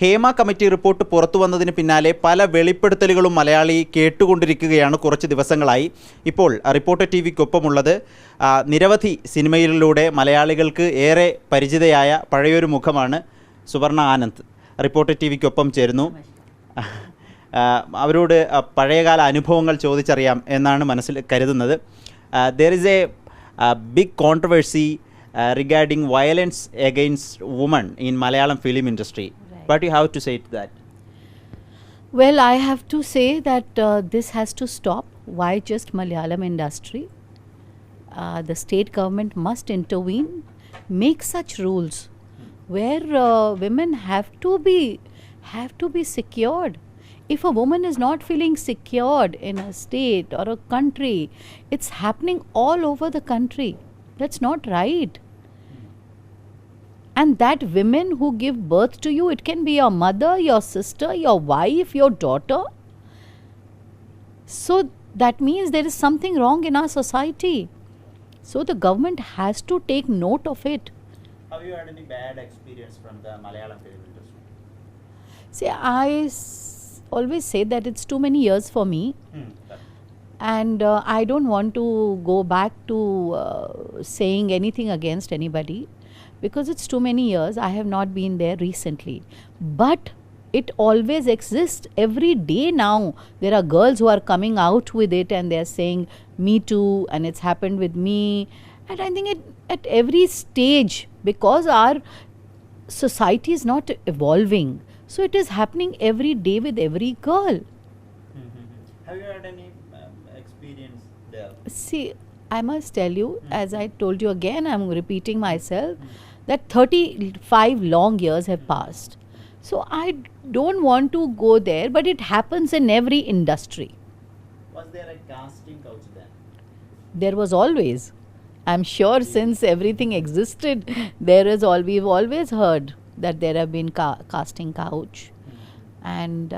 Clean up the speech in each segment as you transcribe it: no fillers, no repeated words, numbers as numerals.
Hema committee report പുറത്തു വന്നതിന് പിന്നാലെ പല വെളിപ്പെടുത്തലുകളും മലയാളി കേട്ടുകൊണ്ടിരിക്കുകയാണ് കുറച്ച് ദിവസങ്ങളായി. ഇപ്പോൾ റിപ്പോർട്ടർ ടി വിക്കൊപ്പമുള്ളത് നിരവധി സിനിമയിലൂടെ മലയാളികൾക്ക് ഏറെ പരിചിതയായ പഴയൊരു മുഖമാണ് സുവർണ ആനന്ദ്. റിപ്പോർട്ടർ ടി വിക്കൊപ്പം ചേരുന്നു. അവരോട് പഴയകാല അനുഭവങ്ങൾ ചോദിച്ചറിയാം എന്നാണ് മനസ്സിൽ കരുതുന്നത്. There is a big controversy regarding violence against women in Malayalam film industry. Right. What do you have to say to that? Well, I have to say that this has to stop. Why just Malayalam industry? The state government must intervene, make such rules where women have to be secured. If a woman is not feeling secured in a state or a country, it's happening all over the country. That's not right. And that women who give birth to you, it can be your mother, your sister, your wife, your daughter. So that means there is something wrong in our society. So the government has to take note of it. Have you had any bad experience from the Malayalam film industry? See, always say that it's too many years for me. And I don't want to go back to saying anything against anybody because it's too many years. I have not been there recently. But it always exists. Every day now, there are girls who are coming out with it and they're saying, me too, and it's happened with me. And I think at every stage, because our society is not evolving, so it is happening every day with every girl. Have you had any experience there? See, I must tell you, as I told you again, I'm repeating myself, that 35 long years have passed. So I don't want to go there, but it happens in every industry. Was there a casting couch then? There was always. I'm sure since everything existed, we've always heard that there have been casting couch. And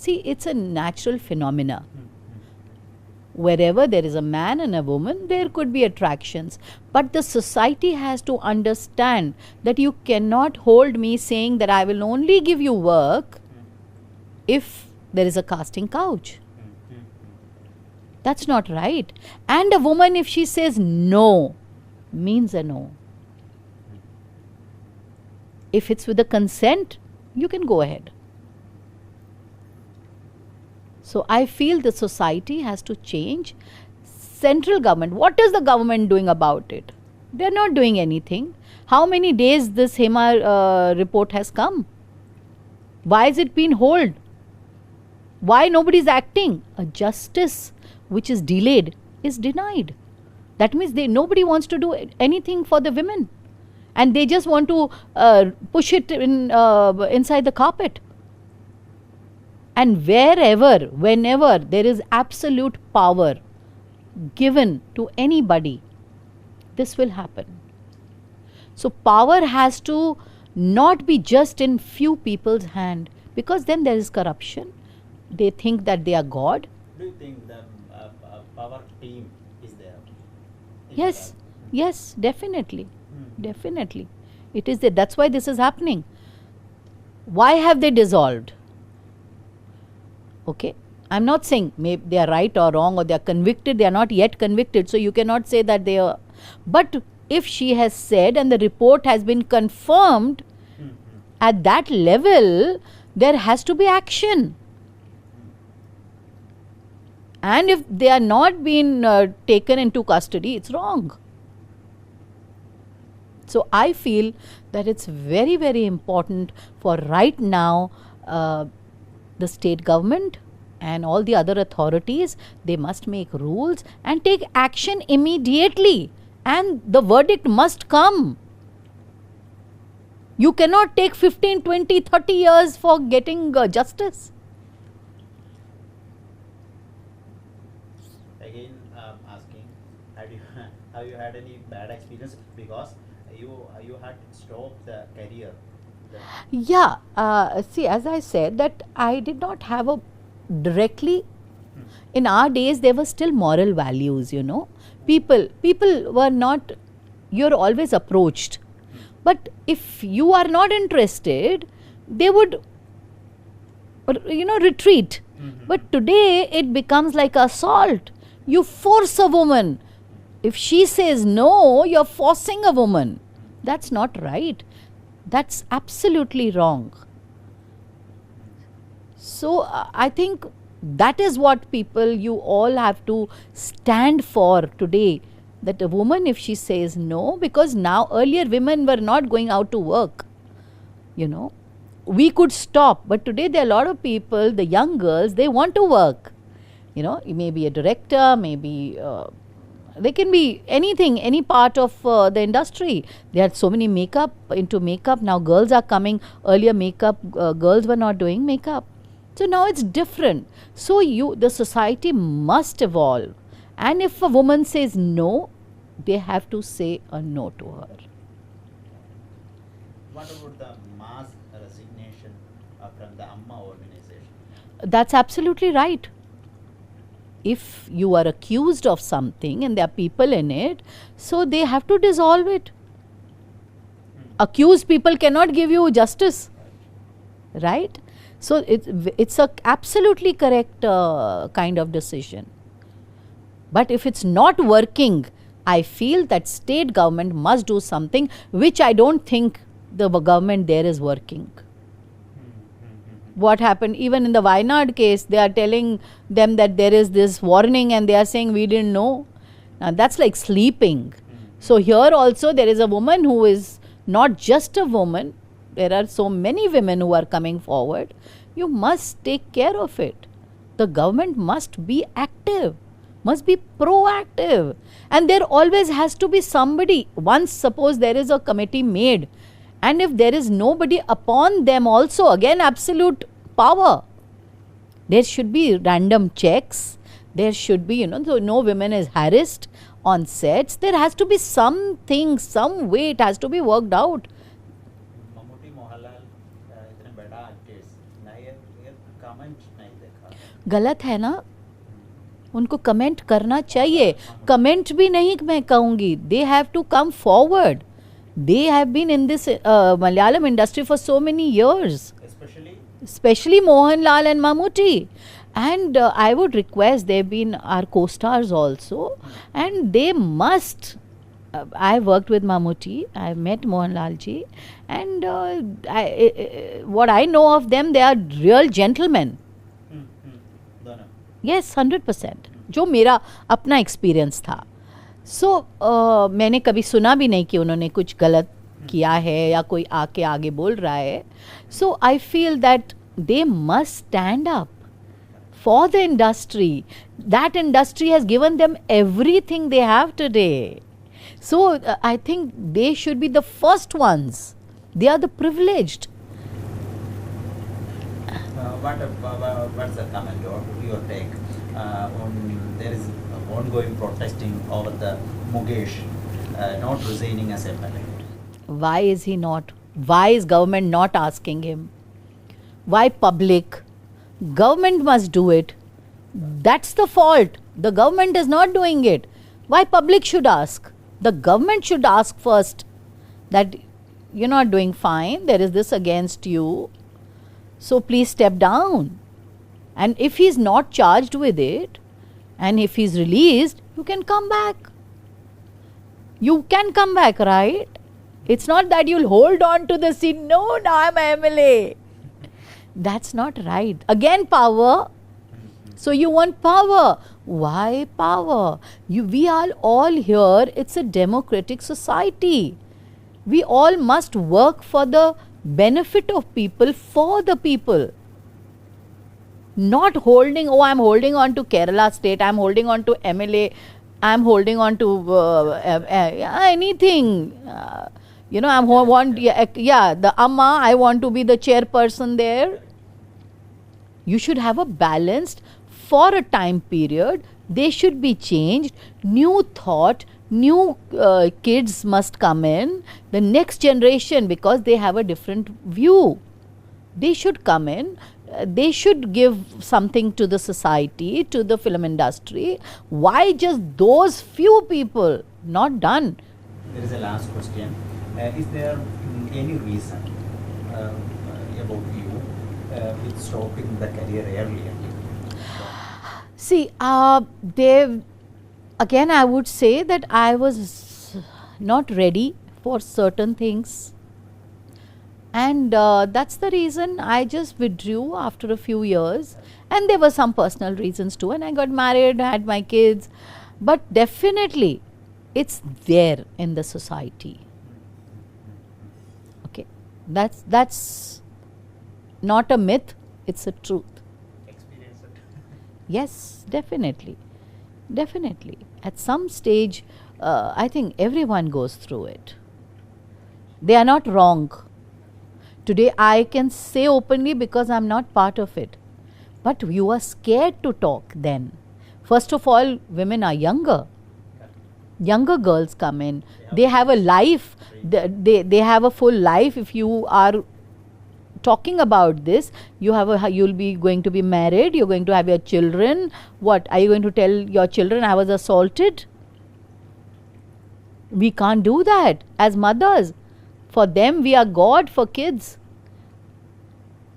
see, it's a natural phenomena. Wherever there is a man and a woman, there could be attractions. But the society has to understand that you cannot hold me saying that I will only give you work if there is a casting couch. That's not right. And a woman, if she says no, means a no. If it's with the consent, you can go ahead. So I feel the society has to change. Central government, what is the government doing about it? They're not doing anything. How many days this Hema report has come? Why is it being held? Why nobody is acting? A justice which is delayed is denied. That means nobody wants to do anything for the women. And they just want to push it inside the carpet. And whenever there is absolute power given to anybody, this will happen. So power has to not be just in few people's hand, because then there is corruption. They think that they are God. Do you think the power team is there? Yes, definitely. Definitely. It is there. That's why this is happening. Why have they dissolved? Okay, I'm not saying maybe they are right or wrong or they are convicted. They are not yet convicted, so you cannot say that they are. But if she has said and the report has been confirmed, at that level, there has to be action. And if they are not being taken into custody, it's wrong. So I feel that it's very, very important for right now the state government and all the other authorities, they must make rules and take action immediately. And the verdict must come. You cannot take 15, 20, 30 years for getting justice. Again, asking, have you had any bad experience because you had stopped the career? Yeah, see, as I said, that I did not have a directly. In our days, there were still moral values, you know. People were not, you're always approached. But if you are not interested, they would, retreat. But today it becomes like assault. You force a woman. If she says no, you're forcing a woman. That's not right. That's absolutely wrong. So I think that is what you all have to stand for today. That a woman, if she says no, because now earlier women were not going out to work, we could stop. But today there are a lot of people, the young girls, they want to work. Maybe a director, maybe they can be anything, any part of the industry. There are so many into makeup. Now girls are coming. Earlier girls were not doing makeup. So now it's different. So the society must evolve. And if a woman says no, they have to say a no to her. What about the mass resignation from the Amma organization? That's absolutely right. If you are accused of something and there are people in it, so they have to dissolve it. Accused people cannot give you justice, right? So it's a absolutely correct kind of decision. But if it's not working, I feel that state government must do something, which I don't think the government there is working. What happened even in the Wayanad case, they are telling them that there is this warning and they are saying we didn't know. Now that's like sleeping. So here also there is a woman who is not just a woman. There are so many women who are coming forward. You must take care of it. The government must be active, must be proactive. And there always has to be somebody. Once suppose there is a committee made, and if there is nobody upon them also, again absolute power. There should be random checks. There should be, so no women is harassed on sets. There has to be something, some way it has to be worked out. Mammootty Mohanlal इतने बड़ा artist नहीं ये comment नहीं देखा. गलत है ना. उनको कमेंट करना चाहिए. कमेंट भी नहीं मैं कहूँगी. They have to come forward. They have been in this Malayalam industry for so many years. Especially Mohanlal and Mammootty. And I would request, they've been our co-stars also. And they must. I worked with Mammootty. I met Mohanlal ji. And what I know of them, they are real gentlemen. Yes, 100%. जो मेरा अपना experience था. सो मैंने कभी सुना भी नहीं कि उन्होंने कुछ गलत किया है या कोई आके आगे बोल रहा है. So I feel that they must stand up for the industry. That industry has given them everything they have today. So I think they should be the first ones. They are the privileged. What's the comment or your take on there is ongoing protesting over the Mukesh not resigning as MLA? Why is he not? Why is government not asking him? Why public? Government must do it. That's the fault. The government is not doing it. Why public should ask? The government should ask first that you're not doing fine. There is this against you. So please step down. And if he's not charged with it, and if he's released, you can come back. You can come back, right? It's not that you'll hold on to the seat. No, now I'm a MLA. That's not right. Again, power. So you want power. Why power? We are all here. It's a democratic society. We all must work for the benefit of people, for the people. Not holding, I'm holding on to Kerala state, I'm holding on to MLA, I'm holding on to anything. The Amma, I want to be the chairperson there. You should have a balanced, for a time period, they should be changed, new thought, new kids must come in, the next generation, because they have a different view. They should come in, they should give something to the society, to the film industry. Why just those few people? Not done. There is a last question. Is there any reason about you with stopping the career earlier? See, again, I would say that I was not ready for certain things. And that's the reason I just withdrew after a few years. And there were some personal reasons too. And I got married, had my kids. But definitely, it's there in the society. Okay, that's not a myth. It's a truth. Experience it. Yes, definitely. Definitely. At some stage, I think everyone goes through it. They are not wrong. Today, I can say openly because I'm not part of it. But you are scared to talk then. First of all, women are younger. Younger girls come in. They have a life. They have a full life. If you are talking about this, you'll be going to be married, you're going to have your children. What are you going to tell your children? I was assaulted. We can't do that as mothers. For them, we are God for kids.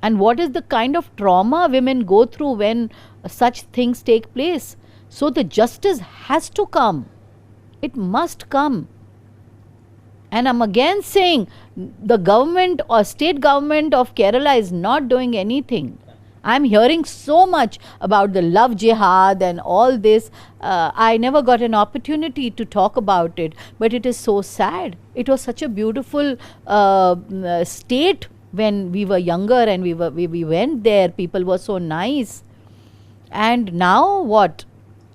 And what is the kind of trauma women go through when such things take place? So the justice has to come. It must come. And I'm again saying the government or state government of Kerala is not doing anything. I'm hearing so much about the love jihad and all this. I never got an opportunity to talk about it, but it is so sad. It was such a beautiful state when we were younger and we went there. People were so nice. And now what?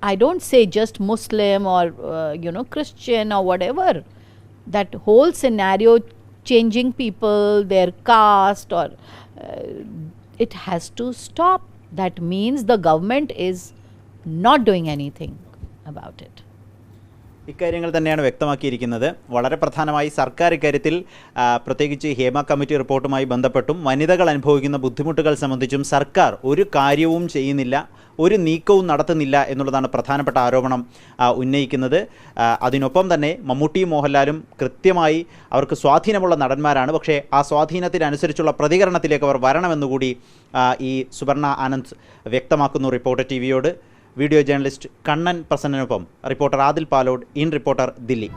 I don't say just Muslim or Christian or whatever. That whole scenario, changing people, their caste, or it has to stop. That means the government is not doing anything about it. ഇക്കാര്യങ്ങൾ തന്നെയാണ് വ്യക്തമാക്കിയിരിക്കുന്നത്. വളരെ പ്രധാനമായി സർക്കാർ ഇക്കാര്യത്തിൽ പ്രത്യേകിച്ച് Hema committee റിപ്പോർട്ടുമായി ബന്ധപ്പെട്ടും വനിതകൾ അനുഭവിക്കുന്ന ബുദ്ധിമുട്ടുകൾ സംബന്ധിച്ചും സർക്കാർ ഒരു കാര്യവും ചെയ്യുന്നില്ല, ഒരു നീക്കവും നടത്തുന്നില്ല എന്നുള്ളതാണ് പ്രധാനപ്പെട്ട ആരോപണം ഉന്നയിക്കുന്നത്. അതിനൊപ്പം തന്നെ മമ്മൂട്ടിയും മോഹൻലാലും കൃത്യമായി അവർക്ക് സ്വാധീനമുള്ള നടന്മാരാണ്. പക്ഷേ ആ സ്വാധീനത്തിനനുസരിച്ചുള്ള പ്രതികരണത്തിലേക്ക് അവർ വരണമെന്നുകൂടി ഈ സുവർണ ആനന്ദ് വ്യക്തമാക്കുന്നു റിപ്പോർട്ടർ ടിവിയോട്. വീഡിയോ ജേർണലിസ്റ്റ് കണ്ണൻ പ്രസന്നനൊപ്പം reporter Adil Palode, in reporter, Delhi.